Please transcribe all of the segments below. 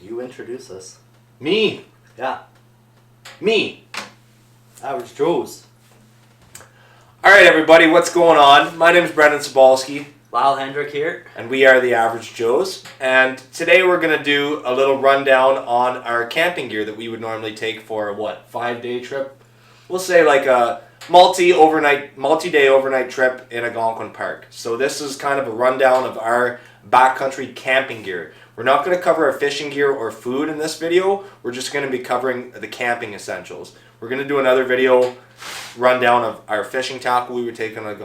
You introduce us. Me. Yeah. Me. Average Joes. All right, everybody, what's going on? My name is Brendan Sobalski, Lyle Hendrick here. and we are the Average Joes. And today we're going to do a little rundown on our camping gear that we would normally take for a, 5-day trip? We'll say like a multi-day overnight trip in Algonquin Park. So this is kind of a rundown of our backcountry camping gear. We're not going to cover our fishing gear or food in this video. We're just going to be covering the camping essentials. We're going to do another video rundown of our fishing tackle we were taking on an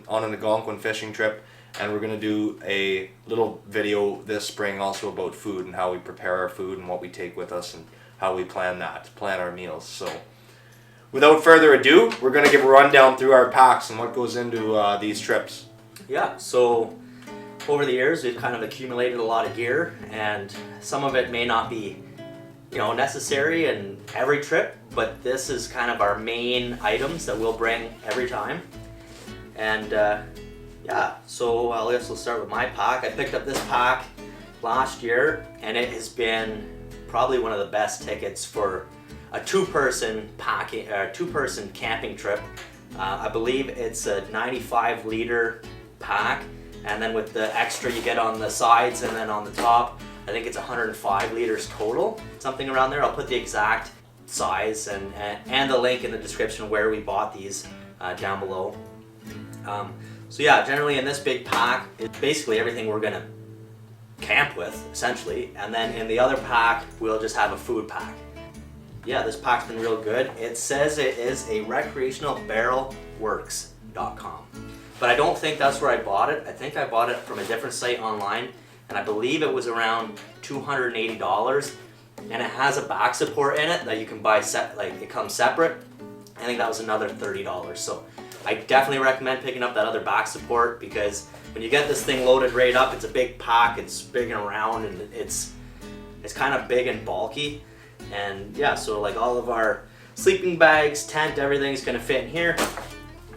Algonquin fishing trip, and we're going to do a little video this spring also about food and how we prepare our food and what we take with us and how we plan our meals. So without further ado, we're going to give a rundown through our packs and what goes into these trips. Yeah, so over the years we've kind of accumulated a lot of gear, and some of it may not be necessary in every trip, but this is kind of our main items that we'll bring every time. And yeah, so I guess we'll start with my pack. I picked up this pack last year, and it has been probably one of the best tickets for a two-person camping trip. I believe it's a 95-liter pack, and then with the extra you get on the sides and then on the top, I think it's 105 liters total, something around there. I'll put the exact size and the link in the description where we bought these down below. So yeah, generally in this big pack, it's basically everything we're gonna camp with, essentially. And then in the other pack, we'll just have a food pack. Yeah, this pack's been real good. It says it is a recreationalbarrelworks.com. But I don't think that's where I bought it. I think I bought it from a different site online, and I believe it was around $280. And it has a back support in it that you can buy it comes separate. I think that was another $30. So I definitely recommend picking up that other back support, because when you get this thing loaded right up, it's a big pack, it's big and round, and it's kind of big and bulky. And yeah, so like all of our sleeping bags, tent, everything's gonna fit in here,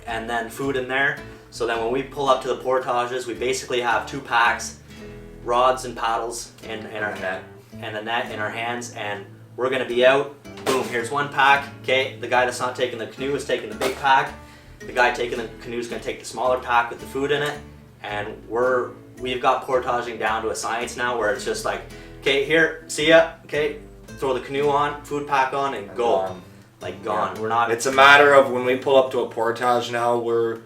and then food in there. So then when we pull up to the portages, we basically have 2 packs, rods and paddles in our net, and a net in our hands, and we're gonna be out. Boom, here's 1 pack. Okay, the guy that's not taking the canoe is taking the big pack. The guy taking the canoe is gonna take the smaller pack with the food in it, and we've got portaging down to a science now where it's just like, okay, here, see ya. Okay, throw the canoe on, food pack on, and go. Gone. Like gone. Yeah. We're not. It's a matter of when we pull up to a portage now, we're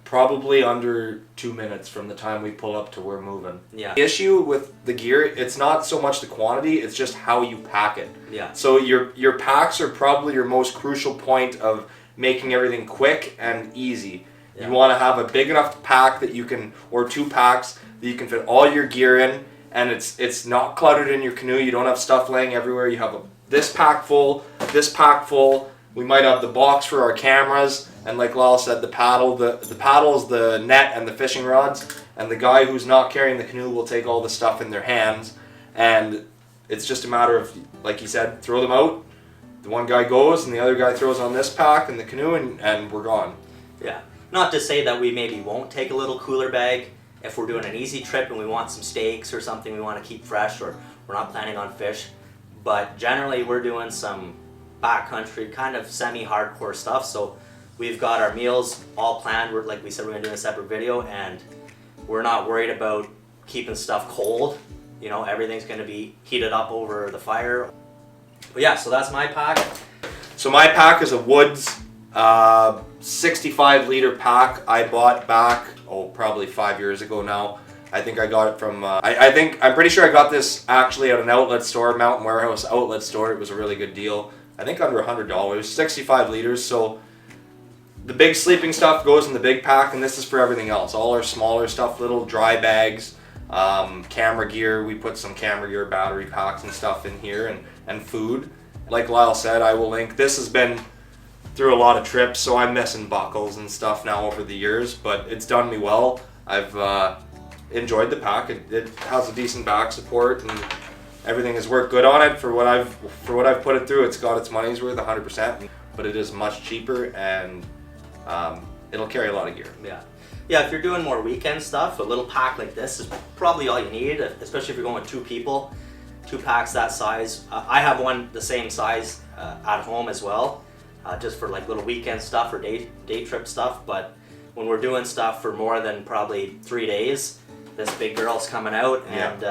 probably under 2 minutes from the time we pull up to we're moving. Yeah. The issue with the gear, it's not so much the quantity, it's just how you pack it. Yeah. So your packs are probably your most crucial point of making everything quick and easy. Yeah. You want to have a big enough pack that you can, or 2 packs that you can fit all your gear in, and it's not cluttered in your canoe. You don't have stuff laying everywhere. You have this pack full, this pack full. We might have the box for our cameras, and like Lyle said, the paddle, the paddles, the net, and the fishing rods. And the guy who's not carrying the canoe will take all the stuff in their hands, and it's just a matter of, like he said, throw them out. The one guy goes, and the other guy throws on this pack and the canoe, and we're gone. Yeah. Not to say that we maybe won't take a little cooler bag if we're doing an easy trip and we want some steaks or something we want to keep fresh, or we're not planning on fish. But generally we're doing some backcountry kind of semi-hardcore stuff, so we've got our meals all planned. Like we said, we're going to do a separate video, and we're not worried about keeping stuff cold. Everything's going to be heated up over the fire. But yeah, so that's my pack. So my pack is a Woods 65-liter pack I bought back, probably 5 years ago now. I think I got it from, I'm pretty sure I got this actually at an outlet store, Mountain Warehouse outlet store. It was a really good deal. I think under $100, 65 liters. So the big sleeping stuff goes in the big pack, and this is for everything else. All our smaller stuff, little dry bags, camera gear. We put some camera gear, battery packs and stuff in here, and food. Like Lyle said, I will link. This has been through a lot of trips, so I'm missing buckles and stuff now over the years, but it's done me well. I've enjoyed the pack. It has a decent back support, and everything has worked good on it for what I've put it through. It's got its money's worth 100%, but it is much cheaper, and it'll carry a lot of gear. Yeah, if you're doing more weekend stuff, a little pack like this is probably all you need, especially if you're going with 2 people. 2 packs that size. I have one the same size at home as well, just for like little weekend stuff or day trip stuff. But when we're doing stuff for more than probably 3 days, this big girl's coming out, and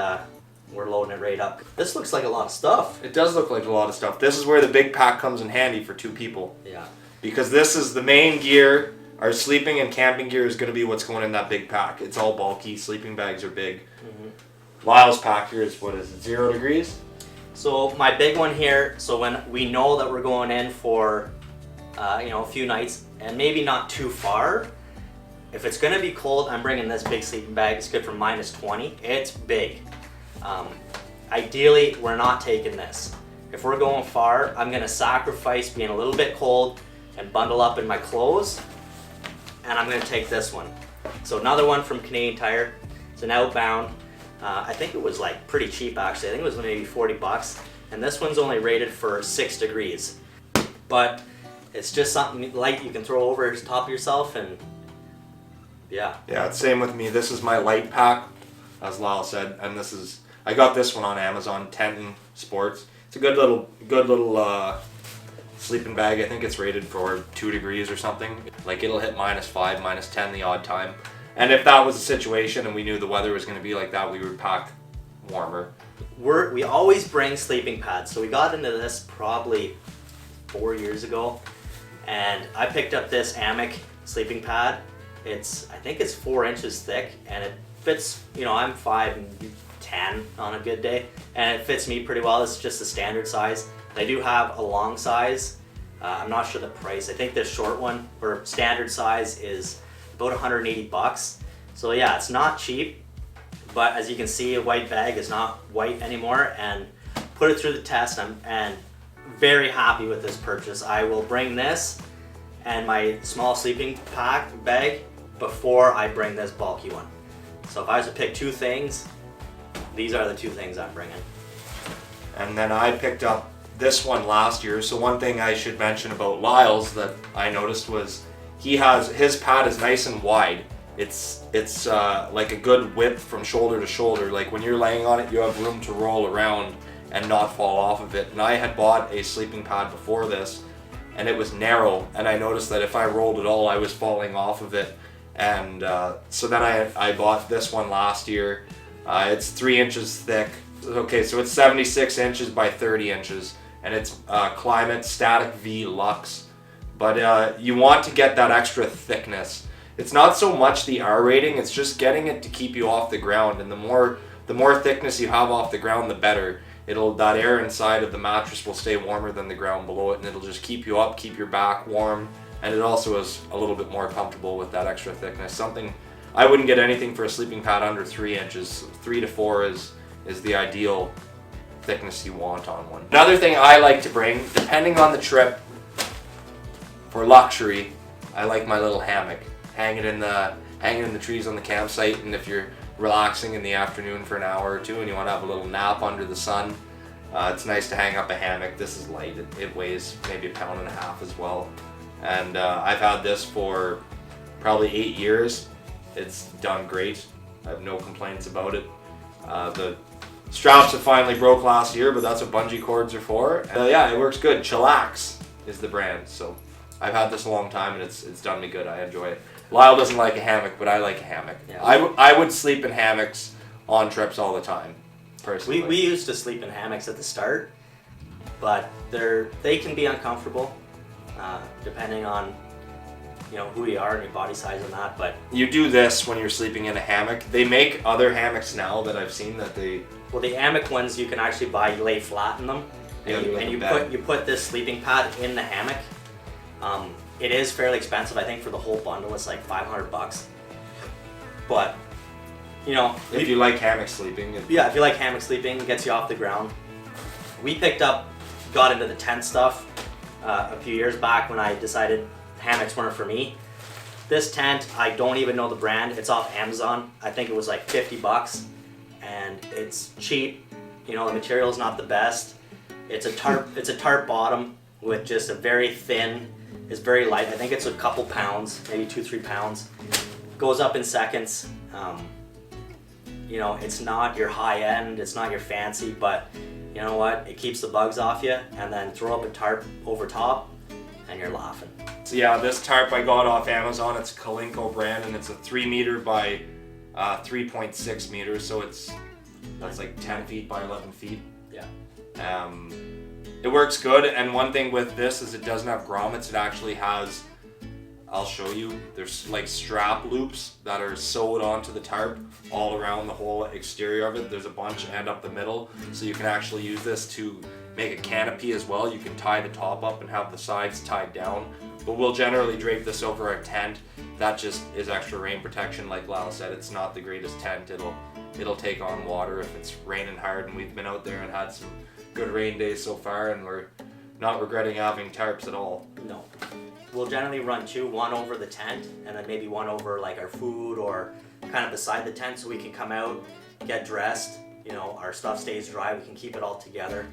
we're loading it right up. This looks like a lot of stuff. It does look like a lot of stuff. This is where the big pack comes in handy for 2 people. Yeah. Because this is the main gear. Our sleeping and camping gear is going to be what's going in that big pack. It's all bulky. Sleeping bags are big. Mm-hmm. Lyle's pack here is, what is it, 0 degrees? So my big one here, so when we know that we're going in for a few nights and maybe not too far, if it's going to be cold, I'm bringing this big sleeping bag. It's good for -20. It's big. Ideally, we're not taking this. If we're going far, I'm going to sacrifice being a little bit cold and bundle up in my clothes, and I'm going to take this one. So another one from Canadian Tire. It's an Outbound. I think it was like pretty cheap actually. I think it was maybe 40 bucks. And this one's only rated for 6 degrees. But it's just something light you can throw over the top of yourself, and yeah. Yeah, it's same with me. This is my light pack, as Lyle said, and I got this one on Amazon, Tenton Sports. It's a good little sleeping bag. I think it's rated for 2 degrees or something. Like, it'll hit -5, -10 the odd time. And if that was the situation and we knew the weather was going to be like that, we would pack warmer. We always bring sleeping pads. So we got into this probably 4 years ago, and I picked up this Hammock sleeping pad. I think it's 4 inches thick, and it fits, I'm 5'10" on a good day, and it fits me pretty well. It's just the standard size. They do have a long size. I'm not sure the price. I think the short one or standard size is about 180 bucks. So yeah, it's not cheap, but as you can see, a white bag is not white anymore, and put it through the test, and very happy with this purchase. I will bring this and my small sleeping bag before I bring this bulky one. So if I was to pick 2 things, these are the 2 things I'm bringing. And then I picked up this one last year. So one thing I should mention about Lyle's that I noticed was his pad is nice and wide. It's like a good width from shoulder to shoulder. Like when you're laying on it, you have room to roll around and not fall off of it. And I had bought a sleeping pad before this, and it was narrow, and I noticed that if I rolled at all, I was falling off of it. And so then I bought this one last year. It's 3 inches thick. Okay, so it's 76 inches by 30 inches, and it's Climate Static V Luxe. But you want to get that extra thickness. It's not so much the R rating, it's just getting it to keep you off the ground. And the more thickness you have off the ground, the better. That air inside of the mattress will stay warmer than the ground below it, and it'll just keep you up, keep your back warm, and it also is a little bit more comfortable with that extra thickness. I wouldn't get anything for a sleeping pad under 3 inches. 3 to 4 is the ideal thickness you want on one. Another thing I like to bring, depending on the trip, for luxury, I like my little hammock. Hanging in the trees on the campsite, and if you're relaxing in the afternoon for an hour or 2 and you want to have a little nap under the sun, it's nice to hang up a hammock. This is light. It weighs maybe 1.5 pounds as well. And I've had this for probably 8 years. It's done great. I have no complaints about it. The straps have finally broke last year, but that's what bungee cords are for. Yeah, it works good. Chillax is the brand. So I've had this a long time, and it's done me good. I enjoy it. Lyle doesn't like a hammock, but I like a hammock. Yeah. I would sleep in hammocks on trips all the time, personally. We used to sleep in hammocks at the start, but they can be uncomfortable, depending on who you are and your body size and that. But you do this when you're sleeping in a hammock. They make other hammocks now that I've seen that they. Well, the hammock ones you can actually buy. You lay flat in them, and you put this sleeping pad in the hammock. It is fairly expensive. I think for the whole bundle it's like 500 bucks. But if you like hammock sleeping. If you like hammock sleeping, it gets you off the ground. We got into the tent stuff a few years back when I decided hammocks weren't for me. This tent, I don't even know the brand. It's off Amazon. I think it was like 50 bucks, and it's cheap. The material's not the best. It's a tarp bottom with just a very thin. It's very light. I think it's a couple pounds, maybe 2-3 pounds. Goes up in seconds. You know, it's not your high end, it's not your fancy, but you know what? It keeps the bugs off you, and then throw up a tarp over top and you're laughing. So yeah, this tarp I got off Amazon. It's Kalinko brand, and it's a 3 meter by 3.6 meters, so that's like 10 feet by 11 feet. Yeah. It works good, and one thing with this is it doesn't have grommets. It actually has, I'll show you, there's like strap loops that are sewed onto the tarp all around the whole exterior of it. There's a bunch and up the middle, so you can actually use this to make a canopy as well. You can tie the top up and have the sides tied down, but we'll generally drape this over our tent. That just is extra rain protection. Like Lyle said, it's not the greatest tent. It'll take on water if it's raining hard, and we've been out there and had some good rain days so far, and we're not regretting having tarps at all. No. We'll generally run two, one over the tent, and then maybe one over like our food or kind of beside the tent, so we can come out, get dressed, you know, our stuff stays dry, we can keep it all together.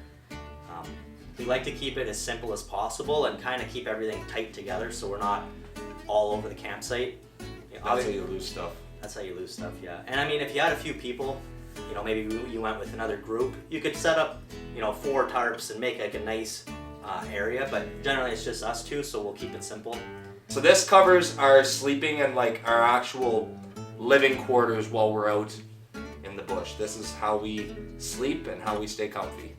We like to keep it as simple as possible and kind of keep everything tight together so we're not all over the campsite. You know, That's how you lose stuff. That's how you lose stuff, yeah. And I mean, if you had a few people, you know, maybe you went with another group, you could set up, you know, 4 tarps and make like a nice area, but generally it's just us two, so we'll keep it simple. So this covers our sleeping and like our actual living quarters while we're out in the bush. This is how we sleep and how we stay comfy.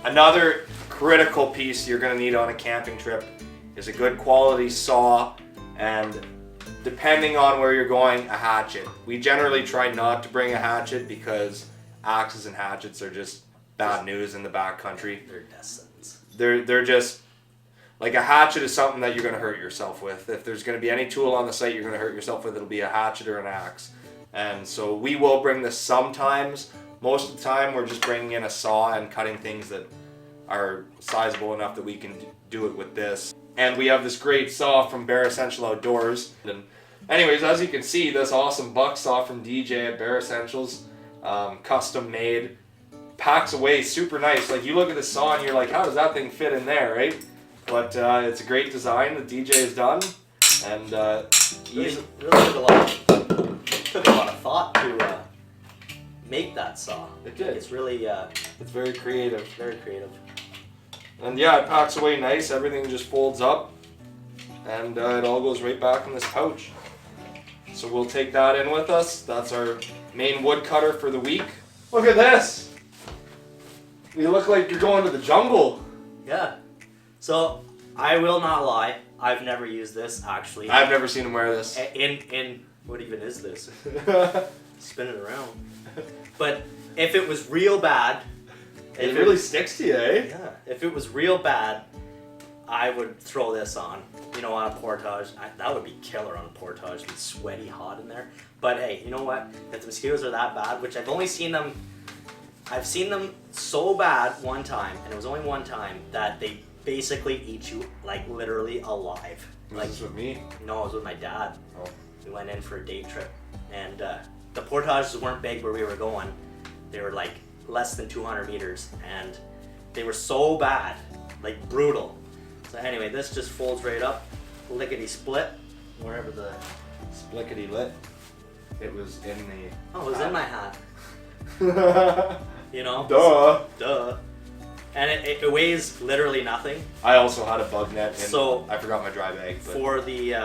Another critical piece you're going to need on a camping trip is a good quality saw, and depending on where you're going, a hatchet. We generally try not to bring a hatchet because axes and hatchets are just bad news in the backcountry. They're death sentence. They're just, like, a hatchet is something that you're going to hurt yourself with. If there's going to be any tool on the site you're going to hurt yourself with, it'll be a hatchet or an axe. And so we will bring this sometimes. Most of the time we're just bringing in a saw and cutting things that are sizable enough that we can do it with this. And we have this great saw from Bear Essential Outdoors. And anyways, as you can see, this awesome buck saw from DJ at Bear Essentials, custom made, packs away super nice. Like, you look at the saw and you're like, how does that thing fit in there, right? But it's a great design that DJ has done, and Really took a lot of thought to make that saw. It did. It's really it's very creative. very creative. And yeah, it packs away nice. Everything just folds up, and it all goes right back in this pouch. So we'll take that in with us. That's our main wood cutter for the week. Look at this. You look like you're going to the jungle. Yeah. So I will not lie. I've never used this actually. I've never seen him wear this. In what even is this? Spin it around. But if it was real bad, It really sticks to you, eh? yeah. If it was real bad, I would throw this on. You know, on a portage. That would be killer on a portage. It'd be sweaty, hot in there. But hey, you know what? If the mosquitoes are that bad, which I've only seen them. I've seen them so bad one time, and it was only one time, that they basically eat you like literally alive. Was this with me? No, it was with my dad. Oh. We went in for a day trip, and the portages weren't big where we were going. They were like less than 200 meters, and they were so bad, like brutal. So anyway, this just folds right up, lickety split, wherever the Splickety lit. It was in the. oh, it was in my hat. You know. Duh. And it weighs literally nothing. I also had a bug net, and So, I forgot my dry bag. But for the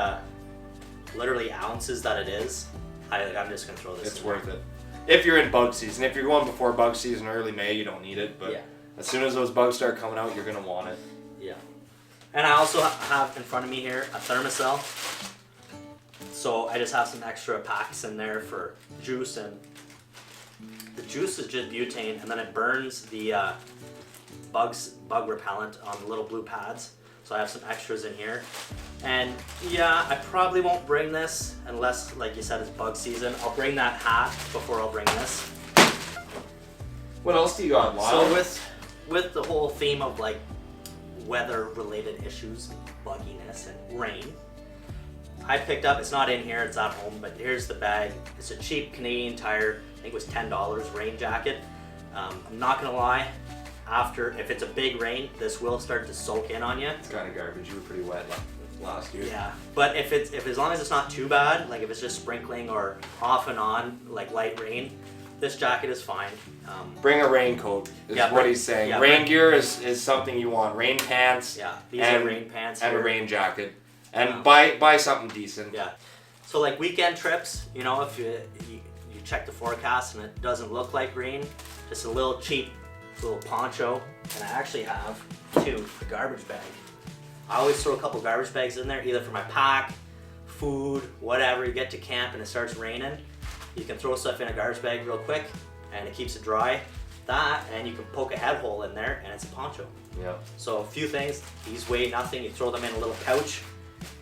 literally ounces that it is, I'm just gonna throw this. it's in worth there. it. If you're in bug season. If you're going before bug season, early May, you don't need it. But Yeah. as soon as those bugs start coming out, you're gonna want it. Yeah. And I also have in front of me here a thermocell. So I just have some extra packs in there for juice, and the juice is just butane, and then it burns the bug repellent on the little blue pads. So I have some extras in here. And yeah, I probably won't bring this unless, like you said, it's bug season. I'll bring that hat before I'll bring this. What else do you got, Lyle? So with the whole theme of like weather-related issues, bugginess and rain, I picked up, it's not in here, it's at home, but here's the bag. It's a cheap Canadian Tire, I think it was $10, rain jacket. I'm not gonna lie, if it's a big rain, this will start to soak in on you. It's kind of garbage. You were pretty wet last year. Yeah, but if as long as it's not too bad, like if it's just sprinkling or off and on, like light rain, this jacket is fine. Bring a raincoat is what he's saying. Yeah, rain gear is something you want. Rain pants. Yeah, these are rain pants. And here. a rain jacket. And buy something decent. Yeah. So like weekend trips, you know, if you check the forecast and it doesn't look like rain, just a little cheap little poncho. And I actually have two, a garbage bag. I always throw a couple garbage bags in there, either for my pack, food, whatever. You get to camp and it starts raining, you can throw stuff in a garbage bag real quick and it keeps it dry. That, and you can poke a head hole in there and it's a poncho. Yeah. So a few things, these weigh nothing. You throw them in a little pouch,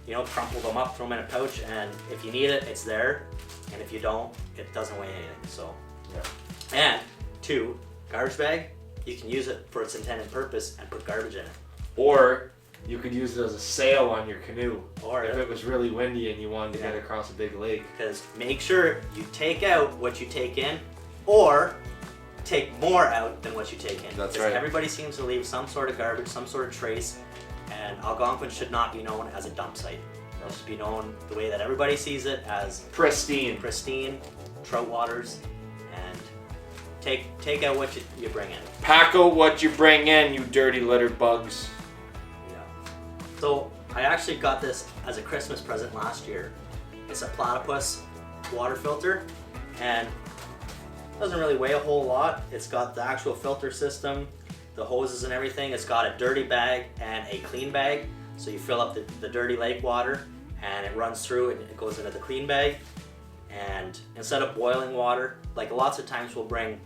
you know, crumple them up, throw them in a pouch, and if you need it, it's there. And if you don't, it doesn't weigh anything. So, yeah. And two, garbage bag, you can use it for its intended purpose and put garbage in it. Or you could use it as a sail on your canoe. Or if it was really windy and you wanted to get across a big lake. Because make sure you take out what you take in, or take more out than what you take in. That's right. Everybody seems to leave some sort of garbage, some sort of trace, and Algonquin should not be known as a dump site. It should be known the way that everybody sees it, as pristine, trout waters, and take out what you bring in. Pack out what you bring in, you dirty litter bugs. Yeah. So I actually got this as a Christmas present last year. It's a platypus water filter, and it doesn't really weigh a whole lot. It's got the actual filter system, the hoses and everything. It's got a dirty bag and a clean bag. So you fill up the dirty lake water and it runs through and it goes into the clean bag. And instead of boiling water, like lots of times we'll bring,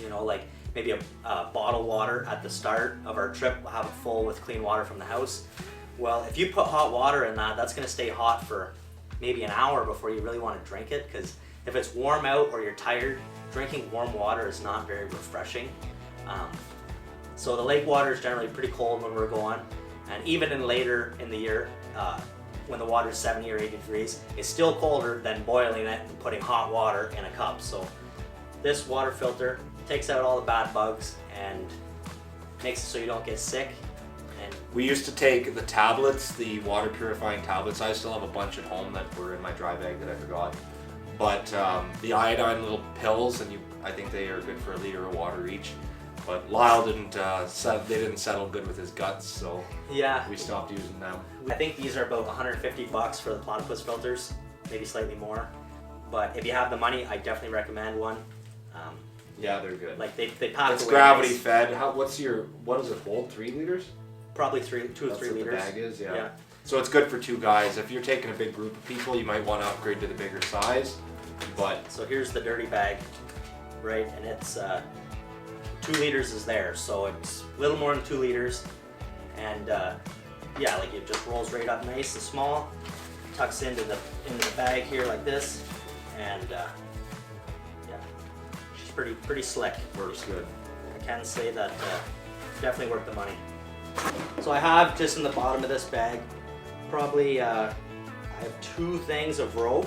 you know, like maybe a bottled water at the start of our trip. We'll have it full with clean water from the house. Well, if you put hot water in that, that's gonna stay hot for maybe an hour before you really wanna drink it, because if it's warm out or you're tired, drinking warm water is not very refreshing. So the lake water is generally pretty cold when we're going, and even in later in the year, when the water is 70 or 80 degrees, it's still colder than boiling it and putting hot water in a cup. So this water filter takes out all the bad bugs and makes it so you don't get sick. And we used to take the tablets, the water purifying tablets. I still have a bunch at home that were in my dry bag that I forgot. But the iodine little pills, and I think they are good for a liter of water each. But Lyle didn't settle good with his guts, so yeah, we stopped using them. I think these are about $150 for the platypus filters, maybe slightly more. But if you have the money, I definitely recommend one. Yeah, they're good. Like they pack it's away gravity nice. fed. What does it hold? 3 liters? Probably 2 or 3 That's liters. what the bag is, yeah. So it's good for 2 guys. If you're taking a big group of people, you might want to upgrade to the bigger size. But so here's the dirty bag, right? And it's 2 liters is there, so it's a little more than 2 liters. And yeah, like it just rolls right up nice and small, tucks into the bag here like this, and yeah, she's pretty slick. Works good. I can say that definitely worth the money. So I have just in the bottom of this bag, probably I have 2 things of rope.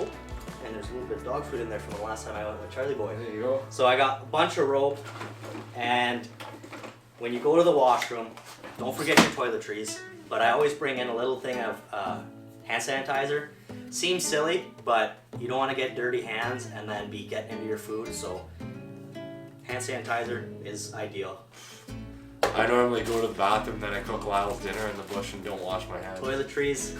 Oh, and there's a little bit of dog food in there from the last time I went with Charlie Boy. There you go. So I got a bunch of rope, and when you go to the washroom, don't forget your toiletries. But I always bring in a little thing of hand sanitizer. Seems silly, but you don't want to get dirty hands and then be getting into your food. So hand sanitizer is ideal. I normally go to the bathroom, then I cook Lyle's dinner in the bush and don't wash my hands. Toiletries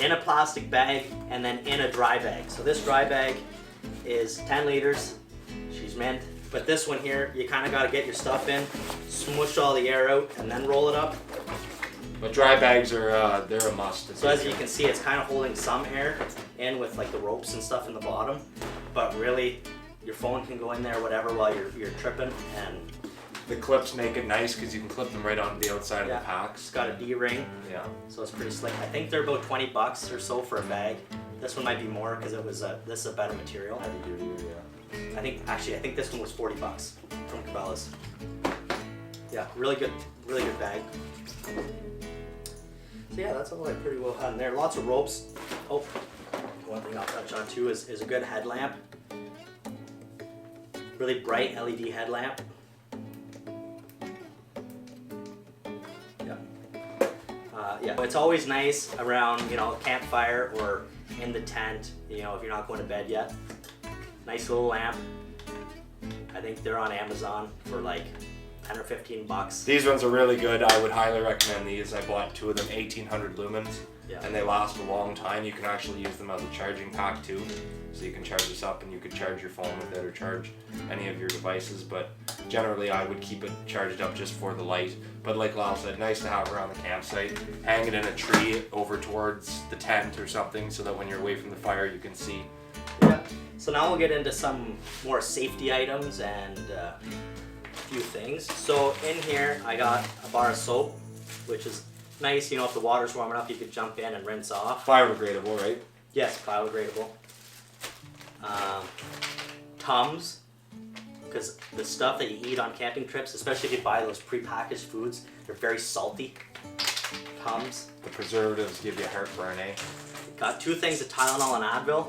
in a plastic bag and then in a dry bag. So this dry bag is 10 liters. She's mint. But this one here, you kind of got to get your stuff in, smush all the air out, and then roll it up. But dry bags are they're a must. So as you can see, it's kind of holding some air in with like the ropes and stuff in the bottom. But really, your phone can go in there, whatever, while you're tripping. And the clips make it nice because you can clip them right onto the outside of the packs. It's got a D-ring. Yeah. So it's pretty slick. I think they're about $20 or so for a bag. This one might be more because this is a better material. Heavy duty, yeah. I think this one was $40 from Cabela's. Yeah, really good bag. So yeah, that's all I pretty well had in there. Lots of ropes. Oh, one thing I'll touch on too is a good headlamp. Really bright LED headlamp. Yeah. Yeah. It's always nice around, you know, a campfire or in the tent, you know, if you're not going to bed yet. Nice little lamp. I think they're on Amazon for like 10 or 15 bucks. These ones are really good. I would highly recommend these. I bought 2 of them, 1800 lumens, and they last a long time. You can actually use them as a charging pack too. So you can charge this up and you could charge your phone with it or charge any of your devices, but generally I would keep it charged up just for the light. But like Lyle said, nice to have around the campsite. Hang it in a tree over towards the tent or something so that when you're away from the fire you can see. Yeah. So now we'll get into some more safety items and a few things. So in here I got a bar of soap, which is nice. You know, if the water's warm enough, you could jump in and rinse off. Biodegradable, right? Yes, biodegradable. Tums, because the stuff that you eat on camping trips, especially if you buy those prepackaged foods, they're very salty. Tums. The preservatives give you heartburn, eh? Got 2 things of Tylenol and Advil.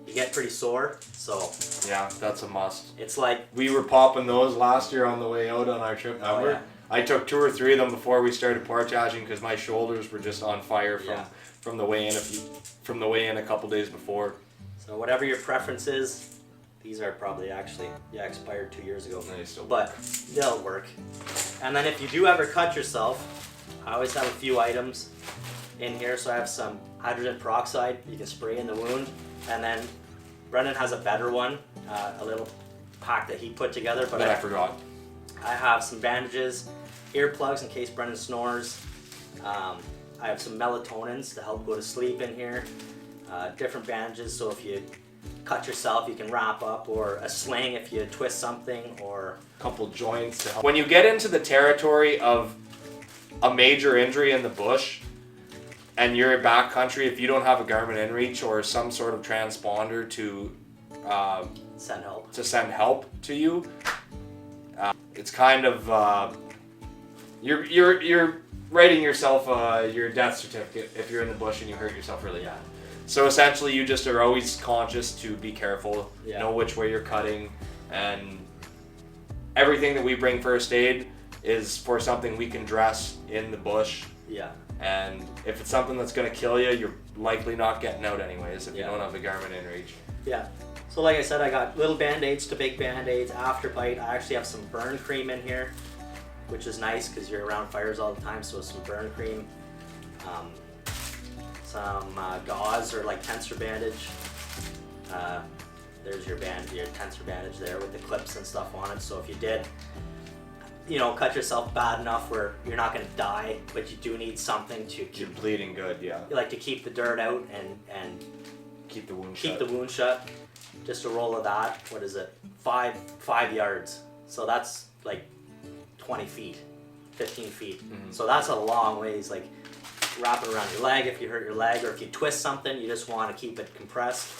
You get pretty sore, so yeah, that's a must. it's like We were popping those last year on the way out on our trip. Remember? yeah. I took 2 or 3 of them before we started portaging because my shoulders were just on fire from the way in a couple days before. So whatever your preference is, these are probably actually expired 2 years ago, They still but they'll work. And then if you do ever cut yourself, I always have a few items in here. So I have some hydrogen peroxide you can spray in the wound, and then Brendan has a better one, a little pack that he put together. But I forgot. I have some bandages, earplugs in case Brendan snores. I have some melatonins to help go to sleep in here. Different bandages, so if you cut yourself, you can wrap up, or a sling if you twist something, or Couple joints to help. When you get into the territory of a major injury in the bush and you're in backcountry, if you don't have a Garmin InReach or some sort of transponder to send help to you, it's kind of you're writing yourself your death certificate if you're in the bush and you hurt yourself really bad. So essentially you just are always conscious to be careful, know which way you're cutting, and everything that we bring first aid is for something we can dress in the bush. Yeah. And if it's something that's going to kill you, you're likely not getting out anyways if you don't have the Garmin InReach. Yeah. So like I said, I got little band-aids to big band-aids, after bite. I actually have some burn cream in here, which is nice because you're around fires all the time, so some burn cream. Some gauze or like tensor bandage. There's your tensor bandage there with the clips and stuff on it. So if you did, cut yourself bad enough where you're not going to die, but you do need something to keep. You're bleeding good, yeah. Like to keep the dirt out and keep the wound shut. Just a roll of that. What is it? 5 yards. So that's like 20 feet, 15 feet. Mm-hmm. So that's a long ways. Like wrap it around your leg if you hurt your leg, or if you twist something, you just want to keep it compressed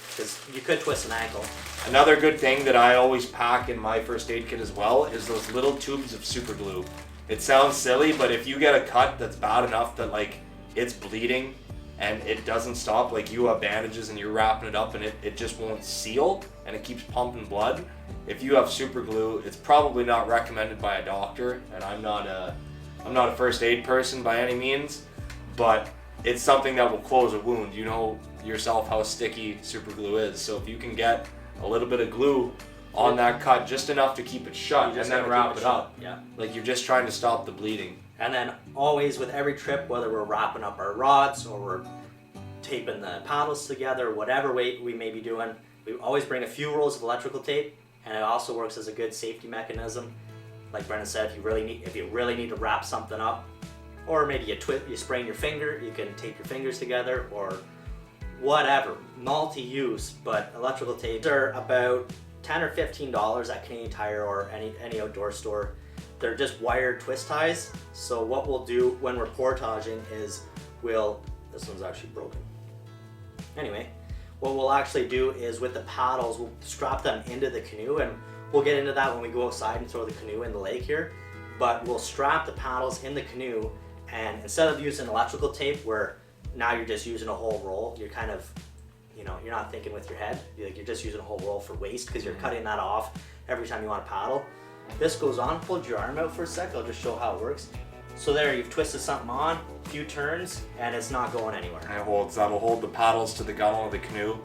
because you could twist an ankle. Another good thing that I always pack in my first aid kit as well is those little tubes of super glue. It sounds silly, but if you get a cut that's bad enough that like it's bleeding and it doesn't stop, like you have bandages and you're wrapping it up and it just won't seal and it keeps pumping blood, if you have super glue, it's probably not recommended by a doctor, and I'm not a first aid person by any means, but it's something that will close a wound. You know yourself how sticky super glue is, so if you can get a little bit of glue on that cut, just enough to keep it shut, and then wrap it up. Yeah. Like you're just trying to stop the bleeding. And then always with every trip, whether we're wrapping up our rods or we're taping the paddles together, whatever way we may be doing, we always bring a few rolls of electrical tape, and it also works as a good safety mechanism. Like Brendan said, if you really need to wrap something up, or maybe you sprain your finger, you can tape your fingers together, or whatever, multi-use. But electrical tapes are about $10 or $15 at Canadian Tire or any outdoor store. They're just wired twist ties. So what we'll do when we're portaging is this one's actually broken. Anyway, what we'll actually do is with the paddles, we'll strap them into the canoe, and we'll get into that when we go outside and throw the canoe in the lake here. But we'll strap the paddles in the canoe, and instead of using electrical tape where now you're just using a whole roll, you're kind of, you're not thinking with your head. You're just using a whole roll for waste because you're cutting that off every time you want to paddle. This goes on, hold your arm out for a sec, I'll just show how it works. So there, you've twisted something on, a few turns, and it's not going anywhere. That'll hold the paddles to the gunnel of the canoe.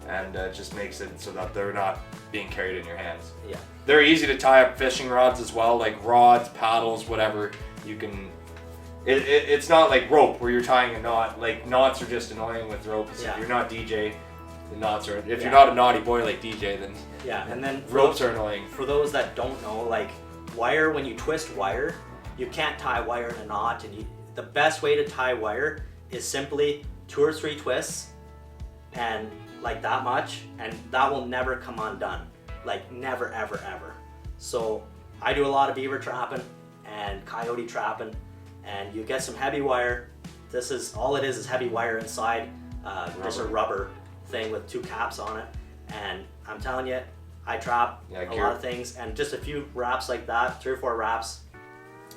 and it just makes it so that they're not being carried in your hands. Yeah. They're easy to tie up fishing rods as well, like rods, paddles, whatever. You can. It's not like rope where you're tying a knot. Like knots are just annoying with ropes. Yeah. If you're not DJ, the knots are. If Yeah. you're not a naughty boy like DJ, then Yeah, and then ropes are annoying. For those that don't know, like wire, when you twist wire, you can't tie wire in a knot, and the best way to tie wire is simply 2 or 3 twists, and like that much, and that will never come undone. Like never, ever, ever. So I do a lot of beaver trapping and coyote trapping, and you get some heavy wire. This is all it is heavy wire inside, just a rubber thing with 2 caps on it. And I'm telling you, I trap a lot of things, and just a few wraps like that, 3 or 4 wraps,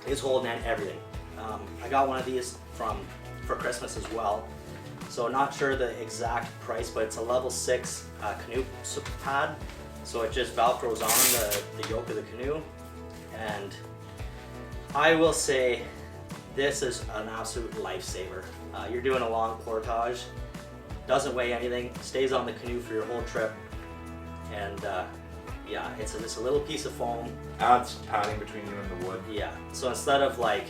is holding in everything. I got one of these for Christmas as well. So not sure the exact price, but it's a level 6 canoe pad. So it just velcros on the yoke of the canoe, and I will say this is an absolute lifesaver. You're doing a long portage, doesn't weigh anything, stays on the canoe for your whole trip, and yeah, it's just a little piece of foam. Adds padding between you and the wood. Yeah, so instead of like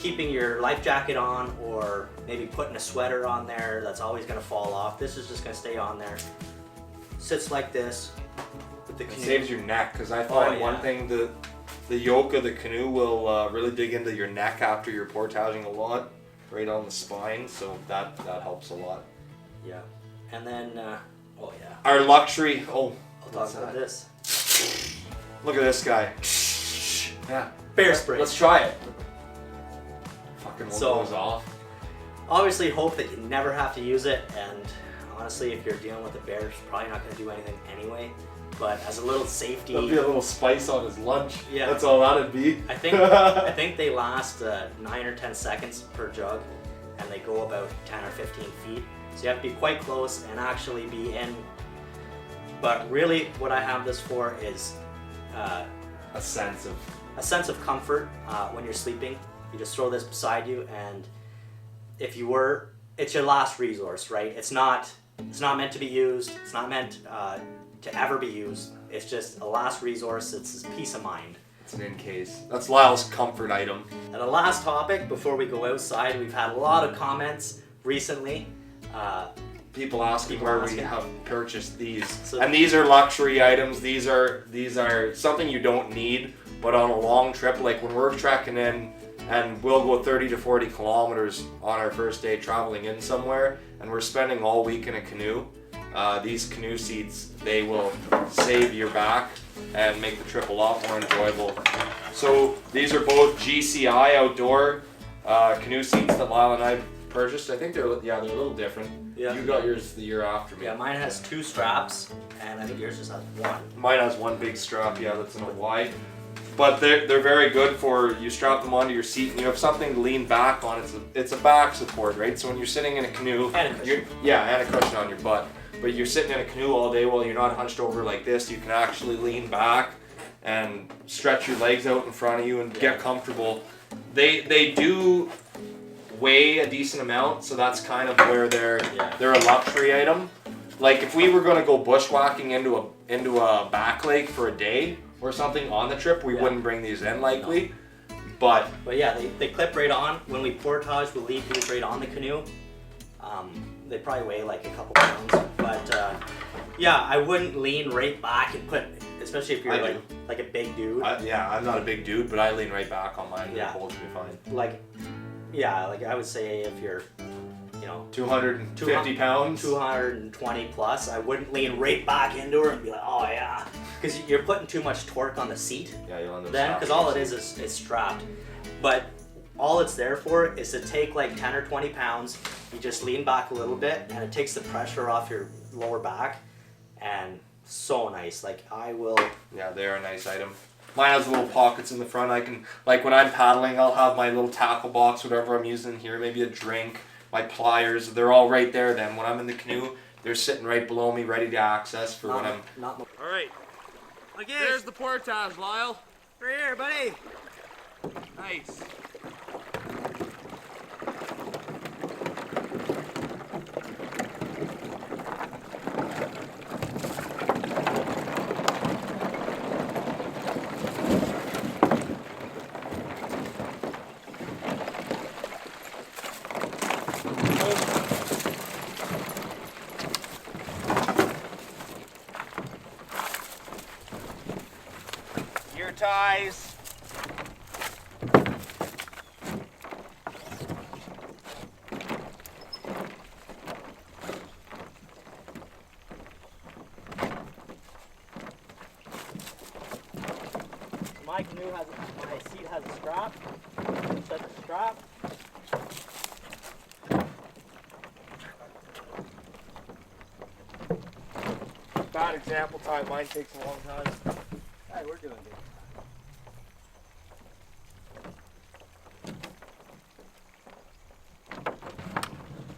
keeping your life jacket on or maybe putting a sweater on there that's always going to fall off, this is just going to stay on there. Sits like this with the canoe. It saves your neck, because I find one thing, the yoke of the canoe will really dig into your neck after you're portaging a lot, right on the spine, so that helps a lot. Yeah, and then oh yeah, our luxury. Oh, I'll talk about this. Look at this guy. Yeah, Bear spray. Let's try it. Fucking one So- goes off. Obviously hope that you never have to use it, and honestly if you're dealing with a bear, it's probably not going to do anything anyway, but as a little safety, That'd be a little spice on his lunch. Yeah. That's all that'd be. I think they last 9 or 10 seconds per jug, and they go about 10 or 15 feet, so you have to be quite close and actually be in. But really what I have this for is a sense of comfort when you're sleeping. You just throw this beside you, and if you were, it's your last resource, right? It's not meant to be used. It's not meant to ever be used. It's just a last resource. It's peace of mind. It's an in case. That's Lyle's comfort item. And the last topic before we go outside, we've had a lot of comments recently. People asking where we have purchased these. So- And these are luxury items. These are something you don't need, but on a long trip, like when we're trekking in, and we'll go 30 to 40 kilometers on our first day traveling in somewhere, and we're spending all week in a canoe. These canoe seats, they will save your back and make the trip a lot more enjoyable. So these are both GCI outdoor canoe seats that Lyle and I purchased. I think they're a little different. Yeah. You got yours the year after me. Yeah, mine has 2 straps, and I think yours just has 1. Mine has one big strap, that's in a Y. But they're very good for, you strap them onto your seat and you have something to lean back on. It's a back support, right? So when you're sitting in a canoe, And a cushion. and a cushion on your butt. But you're sitting in a canoe all day while you're not hunched over like this, you can actually lean back and stretch your legs out in front of you and get comfortable. They do weigh a decent amount, so that's kind of where they're a luxury item. Like if we were going to go bushwhacking into a back lake for a day or something on the trip, we wouldn't bring these in likely. But yeah, they clip right on. When we portage, we'll leave these right on the canoe. They probably weigh like a couple pounds, but yeah, I wouldn't lean right back and put, especially if you're like a big dude. I'm not a big dude, but I lean right back on mine and it holds me fine. Like I would say if you're, 250 pounds? 220 plus, I wouldn't lean right back into her and be like, oh yeah, because you're putting too much torque on the seat. Yeah, you'll end up Then, because all it is it's strapped. But all it's there for is to take like 10 or 20 pounds, you just lean back a little bit, and it takes the pressure off your lower back, and so nice. Like Yeah, they're a nice item. Mine has little pockets in the front. I can, like when I'm paddling, I'll have my little tackle box, whatever I'm using here, maybe a drink, my pliers, they're all right there then. When I'm in the canoe, they're sitting right below me, ready to access for when I'm... All right. There's the portage, Lyle. Right here, buddy. Nice. your ties. My canoe has, my seat has a strap. Set the strap. Bad example time. Mine takes a long time. Hey, we're doing good.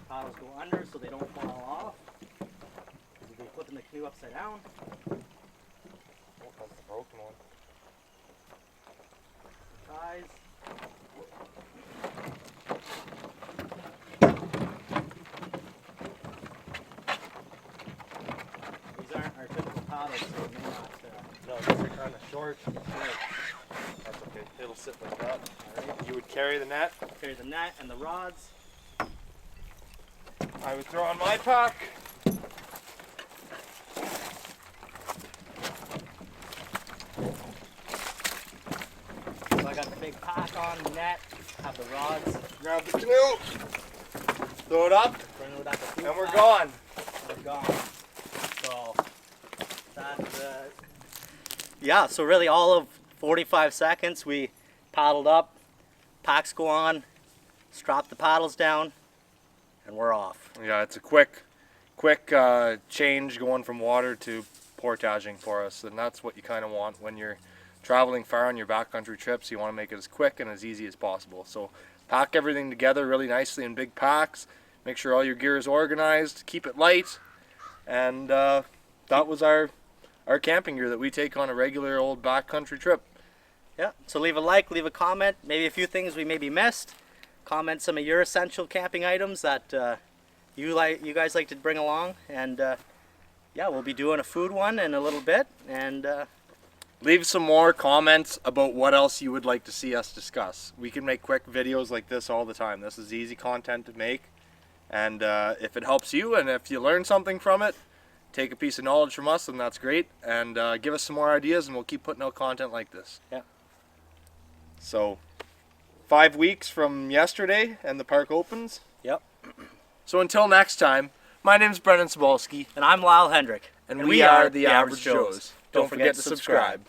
Paddles go under so they don't fall off. They put the canoe upside down. Oh, that's the broken one. Ties. These aren't our typical paddles, so it may not. No, these are kind of short. That's okay. It'll sit like that. Alright. You would carry the net. Carry the net and the rods. I would throw on my pack. So I got the big pack on, the net, have the rods. Grab the canoe. Throw it up. Bring it back to And we're gone. We're gone. So that's yeah. So really, all of 45 seconds, we paddled up, packs go on, strap the paddles down, and we're off. Yeah, it's a quick change going from water to portaging for us, and that's what you kind of want when you're traveling far on your backcountry trips. You want to make it as quick and as easy as possible. So pack everything together really nicely in big packs. Make sure all your gear is organized. Keep it light. And that was our camping gear that we take on a regular old backcountry trip. Yeah. So leave a like, leave a comment. Maybe a few things we maybe missed. Comment some of your essential camping items that you guys like to bring along. And yeah, we'll be doing a food one in a little bit. And leave some more comments about what else you would like to see us discuss. We can make quick videos like this all the time. This is easy content to make. And if it helps you and if you learn something from it, take a piece of knowledge from us, and that's great. And give us some more ideas, and we'll keep putting out content like this. yeah. So 5 weeks from yesterday, and the park opens. Yep. So until next time, my name's Brendan Sobolski, And I'm Lyle Hendrick. and we are the Average Joes. Don't forget to subscribe.